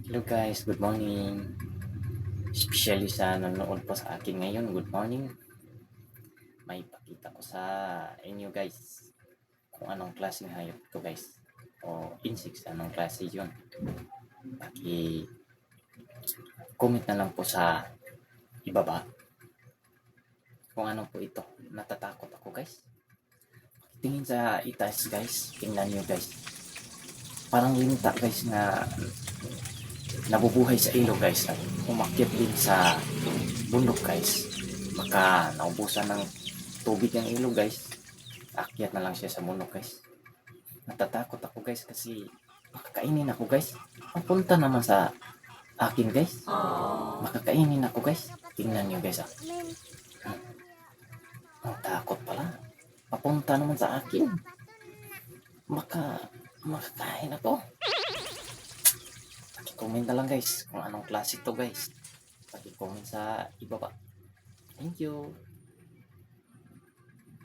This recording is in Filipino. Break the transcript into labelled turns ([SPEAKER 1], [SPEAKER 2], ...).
[SPEAKER 1] Hello guys, good morning. Especially sa nanonood po sa akin ngayon, good morning. May pakita ko sa inyo guys kung anong klaseng hayop to guys. O insects, anong klase yun. Paki-comment na lang po sa ibaba kung ano po ito. Natatakot ako guys. Tingin sa itaas guys, tingnan nyo guys. Parang linta guys na nabubuhay sa ilog guys at umakyat din sa bundok guys. Baka naubusan ng tubig ang ilog guys. Akyat na lang siya sa bundok guys. Natatakot ako guys kasi makakainin ako guys. Papunta naman sa akin guys. Makakainin ako guys. Tingnan nyo guys ah. Ang takot pala. Papunta naman sa akin. Makakain ako. Paki-comment na lang guys kung anong klase to guys. Paki-comment sa ibaba. Thank you.